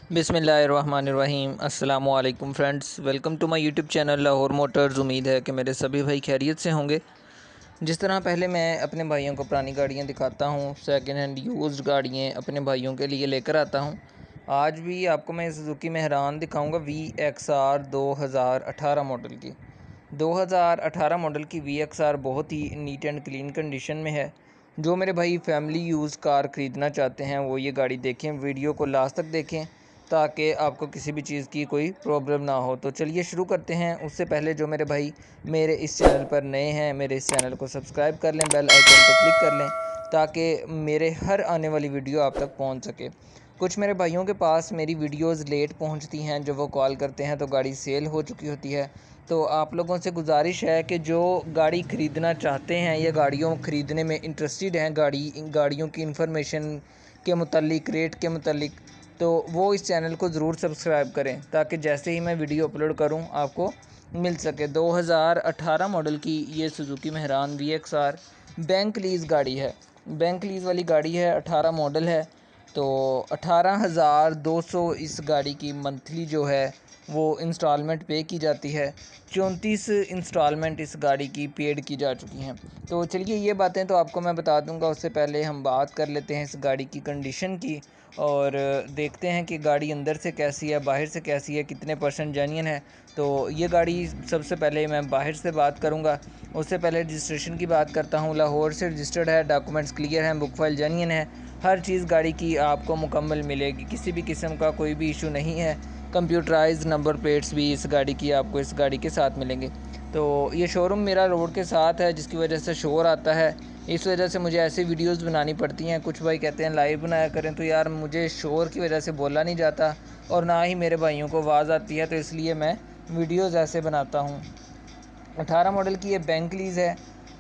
बिस्मिल्लाहिर्रहमानिर्रहीम। अस्सलामु अलैकुम friends, welcome to my YouTube channel Lahore motors. उम्मीद है कि मेरे सभी भाई खैरियत से होंगे। जिस तरह पहले मैं अपने भाइयों को पुरानी गाड़ियाँ दिखाता हूँ, सेकंड हैंड यूज्ड गाड़ियाँ अपने भाइयों के लिए लेकर आता हूँ। आज भी आपको मैं सुजुकी मेहरान दिखाऊँगा VXR 2018 मॉडल की। 2018 मॉडल की VXR बहुत ही नीट एंड क्लीन कंडीशन में है। जो मेरे भाई फैमिली यूज़ कार ख़रीदना चाहते हैं वो ये गाड़ी देखें, वीडियो को लास्ट तक देखें ताकि आपको किसी भी चीज़ की कोई प्रॉब्लम ना हो। तो चलिए शुरू करते हैं। उससे पहले जो मेरे भाई मेरे इस चैनल पर नए हैं, मेरे इस चैनल को सब्सक्राइब कर लें, बेल आइकन पर क्लिक कर लें ताकि मेरे हर आने वाली वीडियो आप तक पहुंच सके। कुछ मेरे भाइयों के पास मेरी वीडियोस लेट पहुंचती हैं, जो वो कॉल करते हैं तो गाड़ी सेल हो चुकी होती है। तो आप लोगों से गुजारिश है कि जो गाड़ी ख़रीदना चाहते हैं या गाड़ियों ख़रीदने में इंटरेस्टेड हैं, गाड़ियों की इन्फॉर्मेशन के मुतालिक, रेट के मुतालिक, तो वो इस चैनल को ज़रूर सब्सक्राइब करें ताकि जैसे ही मैं वीडियो अपलोड करूं आपको मिल सके। 2018 मॉडल की ये Suzuki Mehran VXR bank lease गाड़ी है। बैंक लीज़ वाली गाड़ी है, 18 मॉडल है। तो 18,200 इस गाड़ी की मंथली जो है वो इंस्टॉलमेंट पे की जाती है। 34 इंस्टॉलमेंट इस गाड़ी की पेड की जा चुकी हैं। तो चलिए ये बातें तो आपको मैं बता दूंगा, उससे पहले हम बात कर लेते हैं इस गाड़ी की कंडीशन की और देखते हैं कि गाड़ी अंदर से कैसी है, बाहर से कैसी है, कितने परसेंट जेन्युइन है। तो ये गाड़ी सबसे पहले मैं बाहर से बात करूंगा। उससे पहले रजिस्ट्रेशन की बात करता हूँ। लाहौर से रजिस्टर्ड है, डॉक्यूमेंट्स क्लियर हैं, बुक फाइल जेन्युइन है, हर चीज़ गाड़ी की आपको मुकम्मल मिलेगी, किसी भी किस्म का कोई भी इशू नहीं है। कंप्यूटराइज्ड नंबर प्लेट्स भी इस गाड़ी की आपको इस गाड़ी के साथ मिलेंगे। तो ये शोरूम मेरा रोड के साथ है, जिसकी वजह से शोर आता है। इस वजह से मुझे ऐसी वीडियोस बनानी पड़ती हैं। कुछ भाई कहते हैं लाइव बनाया करें, तो यार मुझे शोर की वजह से बोला नहीं जाता और ना ही मेरे भाइयों को आवाज़ आती है, तो इसलिए मैं वीडियोस ऐसे बनाता हूँ। 18 मॉडल की ये बैंक लीज़ है।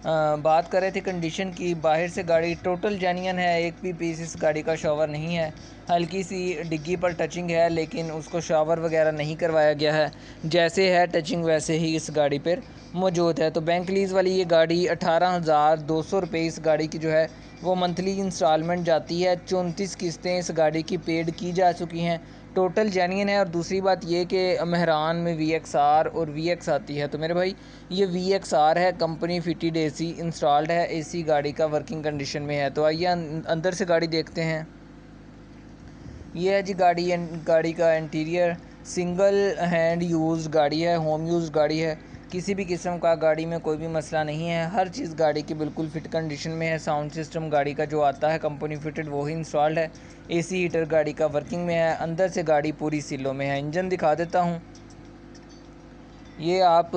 बात कर रहे थे कंडीशन की। बाहर से गाड़ी टोटल जेन्युइन है, एक भी पीस इस गाड़ी का शावर नहीं है। हल्की सी डिग्गी पर टचिंग है, लेकिन उसको शावर वगैरह नहीं करवाया गया है। जैसे है टचिंग वैसे ही इस गाड़ी पर मौजूद है। तो बैंक लीज़ वाली ये गाड़ी 18,200 रुपये इस गाड़ी की जो है वो मंथली इंस्टॉलमेंट जाती है। 34 किस्तें इस गाड़ी की पेड की जा चुकी हैं। टोटल जेन्युइन है। और दूसरी बात ये कि मेहरान में VXR और VX आती है। तो मेरे भाई ये VXR है, कंपनी फिटेड AC इंस्टॉल्ड है, AC गाड़ी का वर्किंग कंडीशन में है। तो आइए अंदर से गाड़ी देखते हैं। ये है जी गाड़ी का इंटीरियर। सिंगल हैंड यूज़ गाड़ी है, होम यूज़ गाड़ी है, किसी भी किस्म का गाड़ी में कोई भी मसला नहीं है। हर चीज़ गाड़ी की बिल्कुल फिट कंडीशन में है। साउंड सिस्टम गाड़ी का जो आता है कंपनी फिटेड वो ही इंस्टॉल्ड है। AC हीटर गाड़ी का वर्किंग में है। अंदर से गाड़ी पूरी सीलों में है। इंजन दिखा देता हूँ। ये आप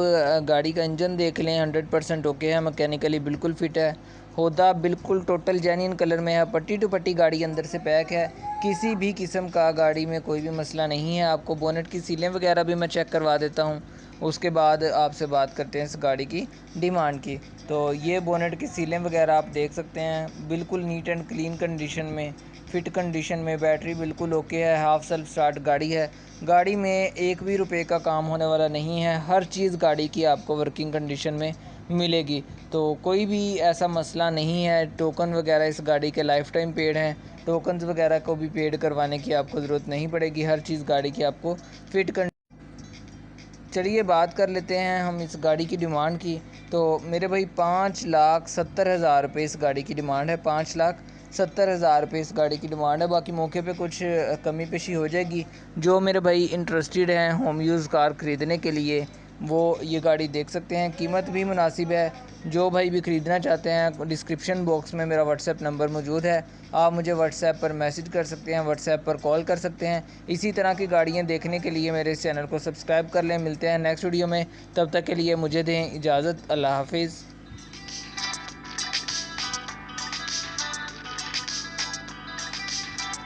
गाड़ी का इंजन देख लें, 100% ओके है, मैकेनिकली बिल्कुल फिट है। होदा बिल्कुल टोटल जेन्युइन कलर में है। पट्टी टू पट्टी गाड़ी अंदर से पैक है, किसी भी किस्म का गाड़ी में कोई भी मसला नहीं है। आपको बोनेट की सीलें वगैरह भी मैं चेक करवा देता हूँ, उसके बाद आपसे बात करते हैं इस गाड़ी की डिमांड की। तो ये बोनेट की सीलें वगैरह आप देख सकते हैं, बिल्कुल नीट एंड क्लीन कंडीशन में, फिट कंडीशन में। बैटरी बिल्कुल ओके है, हाफ सेल्फ स्टार्ट गाड़ी है। गाड़ी में एक भी रुपए का काम होने वाला नहीं है। हर चीज़ गाड़ी की आपको वर्किंग कंडीशन में मिलेगी। तो कोई भी ऐसा मसला नहीं है। टोकन वगैरह इस गाड़ी के लाइफ टाइम पेड हैं, टोकन्स वगैरह को भी पेड करवाने की आपको ज़रूरत नहीं पड़ेगी। हर चीज़ गाड़ी की आपको फिट कर। चलिए बात कर लेते हैं हम इस गाड़ी की डिमांड की। तो मेरे भाई 5,70,000 रुपये इस गाड़ी की डिमांड है। 5,70,000 रुपये इस गाड़ी की डिमांड है। बाकी मौके पे कुछ कमी पेशी हो जाएगी। जो मेरे भाई इंटरेस्टेड हैं होम यूज़ कार ख़रीदने के लिए वो ये गाड़ी देख सकते हैं। कीमत भी मुनासिब है। जो भाई भी ख़रीदना चाहते हैं, डिस्क्रिप्शन बॉक्स में मेरा व्हाट्सएप नंबर मौजूद है, आप मुझे व्हाट्सएप पर मैसेज कर सकते हैं, व्हाट्सएप पर कॉल कर सकते हैं। इसी तरह की गाड़ियाँ देखने के लिए मेरे इस चैनल को सब्सक्राइब कर लें। मिलते हैं नेक्स्ट वीडियो में, तब तक के लिए मुझे दें इजाज़त। अल्लाह हाफिज़।